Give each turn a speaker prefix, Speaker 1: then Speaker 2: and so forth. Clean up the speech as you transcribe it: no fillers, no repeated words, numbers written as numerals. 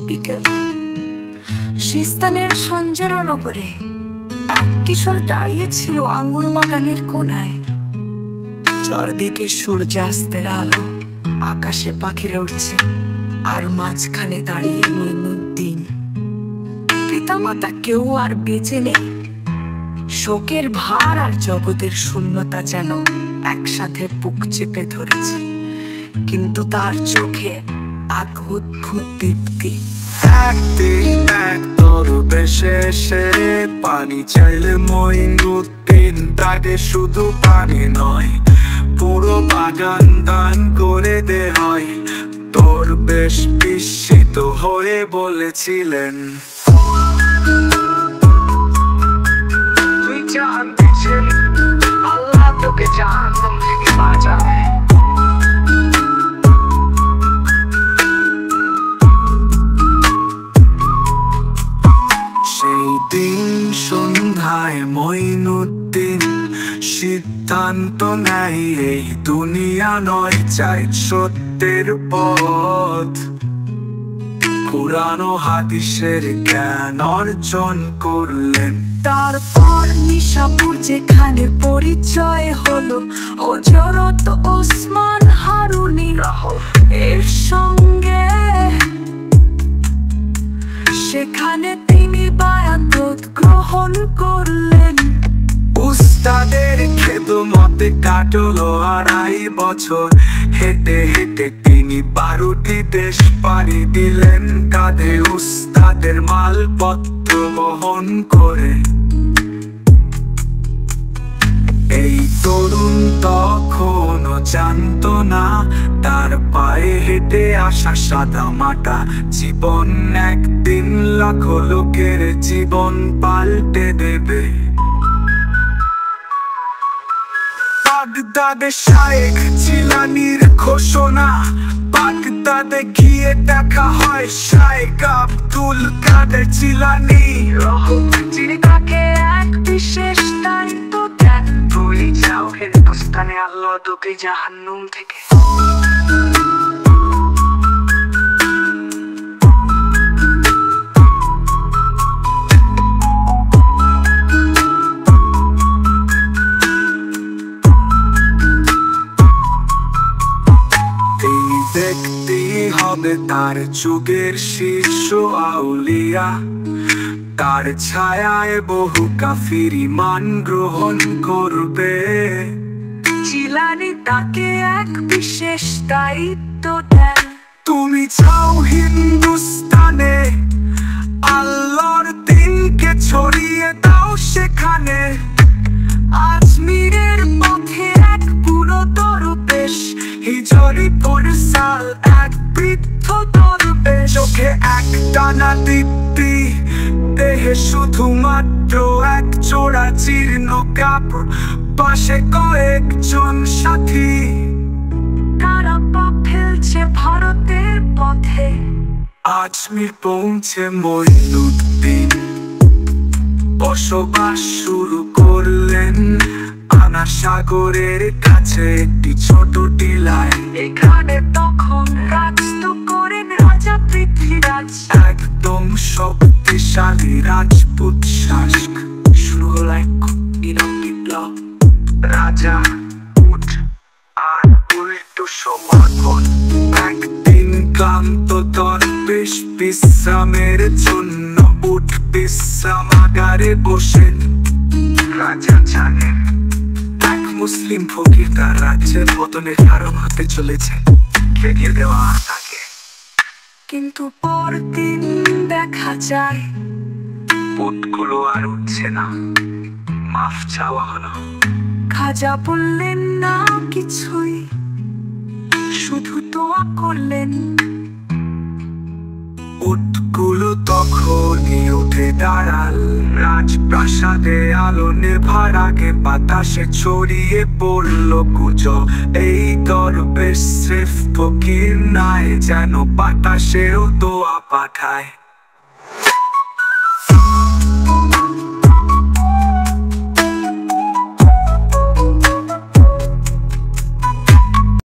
Speaker 1: বিকেল সিস্তানের সঞ্জরনগরে এক কিশোর দাঁড়িয়েছিল আঙ্গুর বাগানের কোনায়। চারদিকে সূর্যাস্তের আলো, আকাশে পাখিরা উঠছে, আর মাঝখানে দাঁড়িয়ে মঈনুদ্দিন। পিতামাতা কেউ আর বেঁচে নেই। শোকের ভার আর জগতের শূন্যতা যেন একসাথে বুক চেপে ধরেছে, কিন্তু তার চোখে এক অদ্ভুত দীপ্তি।
Speaker 2: একদিন এক দরবেশে এসে পানি চাইলে মঈনুদ্দিন তাকে শুধু পানি নয়, পুরো বাগান দান করে দে হয়। দরবেশ বিস্মিত হয়ে বলেছিলেন,
Speaker 1: তুই জানতে ছেলে, আল্লাহ তোকে জাহান্নাম থেকে বাঁচাবে।
Speaker 2: সেই দিন সন্ধ্যায় মঈনুদ্দিন সিদ্ধান্ত নেয়, এই দুনিয়া নয়, চাই সত্যের পথ। কুরআন ও হাদিসের জ্ঞান অর্জন করলেন।
Speaker 1: তারপর নিশাপুর যেখানে পরিচয় হলো হযরত ওসমান হারুনি এর সঙ্গে, সেখানে তিনি বায়াত গ্রহণ করলেন।
Speaker 2: উস্তাদের খেদমতে কাটলো 2.5 বছর। হেঁটে হেঁটে তিনি 12টি দেশ পাড়ি দিলেন, কাঁধে উস্তাদের মালপত্র বহন করে। এই তরুণ তখনও জানতো না, তার পায়ে হেঁটে আসা সাদা মাটা জীবন একদিন লাখো লোকের জীবন পাল্টে দেবে। বাগদাদে শায়েখ জিলানীর ঘোষণা, বাগদাদে গিয়ে দেখা হয় শায়েখ আব্দুল কাদের জিলানী।
Speaker 1: যিনি তাকে এক বিশেষ দায়িত্ব দেন, তুই যাও হিন্দুস্তানে, আল্লাহ তোকে জাহান্নাম থেকে।
Speaker 2: ব্যক্তি হবে তার যুগের শীর্ষ আউলিয়া, তার ছায়ায় বহু কাফির ঈমান গ্রহণ করবে।
Speaker 1: জিলানী তাকে এক বিশেষ দায়িত্ব দেন,
Speaker 2: তুমি চাও হিন্দুস্তানে, আল্লাহর দিনকে ছড়িয়ে দাও সেখানে।
Speaker 1: আজমিরের পথে এক পুরো দরবেশ,
Speaker 2: হিজরি পরসাল এক বৃদ্ধ দরবেশ। চোখে এক টানা দীপ্তি, দেহে শুধুমাত্র এক জোড়া জীর্ণ কাপড়, পাশে কয়েকজন সাথী।
Speaker 1: তারা পা ফেলছে ভারতের পথে।
Speaker 2: আজমির পৌঁছে মঈনুদ্দিন বসবাস শুরু করলেন আনা সাগরের কাছে একটি ছোট টিলায়।
Speaker 1: এখানে তখন রাজত্ব করেন রাজা পৃথ্বীরাজ,
Speaker 2: একদম শক্তিশালী রাজপুত শাসক। শুরু হলো এক নীরব বিপ্লব। রাজা উট আর উল্টো সমর্পণ। একদিন ক্লান্ত দরবেশ বিশ্রামের জন্য উট বিশ্রামাগারে বসেন। রাজা জানেন এক মুসলিম ফকির তার রাজ্যের পতনের কারণ হতে চলেছে। খেয়ে দেওয়া তাকে,
Speaker 1: কিন্তু পরদিন দেখা যায়
Speaker 2: উটগুলো আর উঠছে না। মাফ চাওয়া হলো।
Speaker 1: খাজা বললেন না কিছুই, শুধু দোয়া করলেন।
Speaker 2: উটগুলো তখনই উঠে দাঁড়াল। রাজপ্রাসাদে আলো নেভার আগে বাতাসে ছড়িয়ে পড়ল গুজব, এই দরবেশ স্রেফ ফকির নয়, যেন বাতাসেও দোয়া পাঠায়।